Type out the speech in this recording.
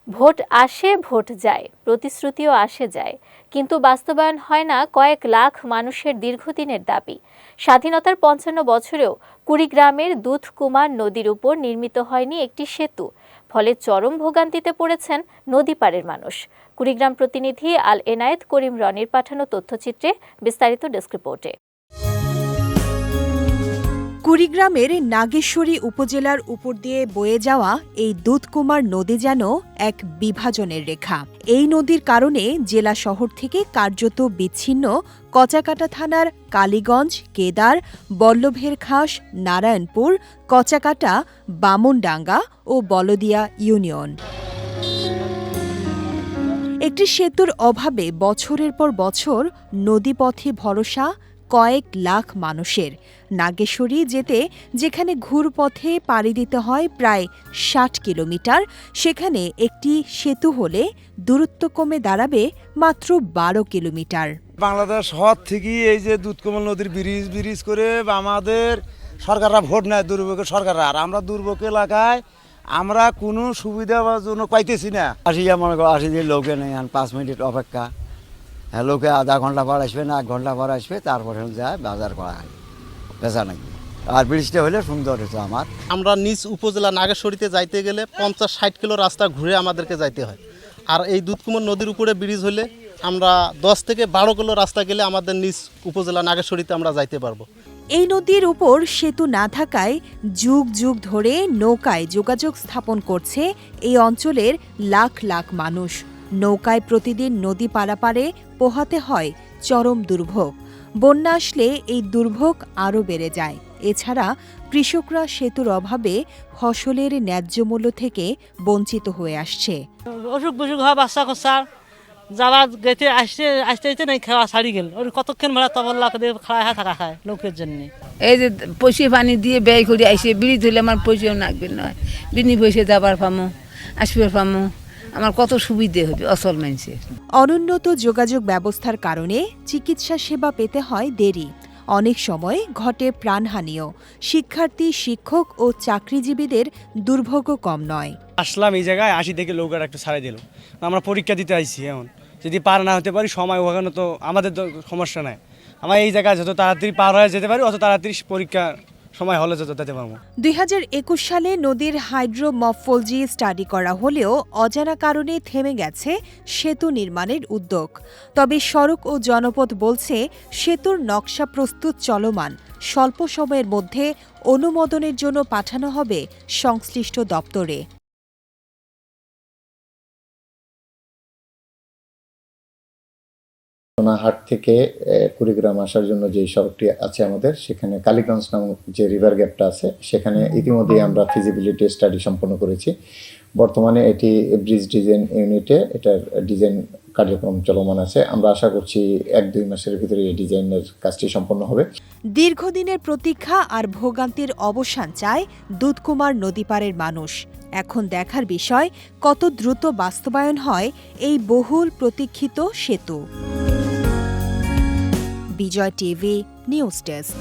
Vote আসে vote যায়, প্রতিশ্রুতিও আসে যায়, কিন্তু বাস্তবায়ন হয় না কয়েক লাখ মানুষের দীর্ঘদিনের দাবি। স্বাধীনতার ৫৫ বছরেও কুড়িগ্রামের দুধকুমার নদীর উপর নির্মিত হয়নি একটি সেতু। ফলে চরম ভোগান্তিতে পড়েছেন নদী পাড়ের মানুষ। কুড়িগ্রাম প্রতিনিধি আল এনায়েত করিম রনির পাঠানো তথ্যচিত্রে বিস্তারিত ডেস্ক রিপোর্টে। কুড়িগ্রামের নাগেশ্বরী উপজেলার উপর দিয়ে বয়ে যাওয়া এই দুধকুমার নদী যেন এক বিভাজনের রেখা। এই নদীর কারণে জেলা শহর থেকে কার্যত বিচ্ছিন্ন কচাকাটা থানার কালীগঞ্জ, কেদার, বল্লভের খাস, নারায়ণপুর, কচাকাটা, বামনডাঙ্গা ও বলদিয়া ইউনিয়ন। একটি সেতুর অভাবে বছরের পর বছর নদীপথে ভরসা কয়েক লাখ মানুষের। নাগেশ্বরী যেতে যেখানে ঘুরপথে পাড়ি দিতে হয় প্রায় ৬০ কিলোমিটার, সেখানে একটি সেতু হলে দূরত্ব কমে দাঁড়াবে মাত্র ১২ কিলোমিটার। বাংলাদেশ শহর থেকে এই যে দুধকুমার নদীর ব্রিজ করে আমাদের সরকাররা ভোট নেয়, দুর্ভোগের সরকাররা, আর আমরা দুর্ভোগ এলাকায় আমরা কোনো সুবিধা জন্য পাইতেছি না। মনে করো ৮০ দিন লোকে নেই, ৫ মিনিট অপেক্ষা, হ্যাঁ লোকে আধা ঘন্টা পর আসবে না ১ ঘন্টা পর আসবে, তারপরে যায় বাজার করা হয়, বেচা নাকি। আর ব্রিজটা হলে সুন্দর হতো। আমরা নিজ উপজেলা নাগেশ্বরীতে যাইতে গেলে ৫০-৬০ কিলো রাস্তা ঘুরে আমাদেরকে যাইতে হয়, আর এই দুধকুমার নদীর উপরে ব্রিজ হলে আমরা ১০ থেকে ১২ কিলো রাস্তা গেলে আমাদের নিজ উপজেলা নাগেশ্বরীতে আমরা যাইতে পারবো। এই নদীর উপর সেতু না থাকায় যুগ যুগ ধরে নৌকায় যোগাযোগ স্থাপন করছে এই অঞ্চলের লাখ লাখ মানুষ। নৌকায় প্রতিদিন নদী পারাপারে পোহাতে হয় চরম দুর্ভোগ। বন্যা আসলে এই দুর্ভোগ আরও বেড়ে যায়। এছাড়া কৃষকরা সেতুর অভাবে ফসলের ন্যায্য মূল্য থেকে বঞ্চিত হয়ে আসছে। অসুখ বিসুখ হয়, বাচ্চা খোঁচার যারা গেতে আসতে নাই খাওয়া ছাড়ি গেল, ওর কতক্ষণ ভাড়া তবল্লা খাওয়া থাকা খায় লোকের জন্য। এই যে পয়সা পানি দিয়ে ব্যয় করে আইসে বিড়ি ধরলে আমার পয়সাও নাকবে নয়, বিনি পয়সা যাবার পামো, আসবার পামো, আমার কত সুবিধে হবে অসল মানুষের। অনুন্নত যোগাযোগ ব্যবস্থার কারণে চিকিৎসা সেবা পেতে হয় দেরি। অনেক সময় ঘটে প্রাণহানিও। শিক্ষার্থী, শিক্ষক ও চাকরিজীবীদের দুর্ভোগ কম নয়। আসলাম এই জায়গায় ৮০ থেকে লোকের একটা ছাড়াই দিল, আমরা পরীক্ষা দিতে আইছি। এখন যদি পার না হতে পারি সময় ওখানে তো আমাদের তো সমস্যা নাই। আমার এই জায়গায় যত তাড়াতাড়ি পার হয়ে যেতে পারি অত তাড়াতাড়ি পরীক্ষা সময় হলে যত যেতে পারবো। ২০২১ সালে নদীর হাইড্রোমরফোলজি স্টাডি করা হলেও অজানা কারণে থেমে গেছে সেতু নির্মাণের উদ্যোগ। তবে সড়ক ও জনপথ বলছে সেতুর নকশা প্রস্তুত চলমান। স্বল্প সময়ের মধ্যে অনুমোদনের জন্য পাঠানো হবে সংশ্লিষ্ট দপ্তরে। সোনাহাট থেকে কুড়িগ্রাম আসার জন্য যে সড়কটি আছে আমাদের, সেখানে কালীগঞ্জ নামক যে রিভার গ্যাপটা আছে সেখানে ইতিমধ্যেই আমরা ফিজিবিলিটি স্টাডি সম্পন্ন করেছি। বর্তমানে এটি ব্রিজ ডিজাইন ইউনিটে এটার ডিজাইন কার্যক্রম চলমান আছে। আমরা আশা করছি ১-২ মাসের ভিতরে এই ডিজাইনের কাজটি সম্পন্ন হবে। দীর্ঘদিনের প্রতীক্ষা আর ভোগান্তির অবসান চায় দুধকুমার নদীপাড়ের মানুষ। এখন দেখার বিষয় কত দ্রুত বাস্তবায়ন হয় এই বহুল প্রতীক্ষিত সেতু। বিজয় টিভি নিউজ ডেস্ক।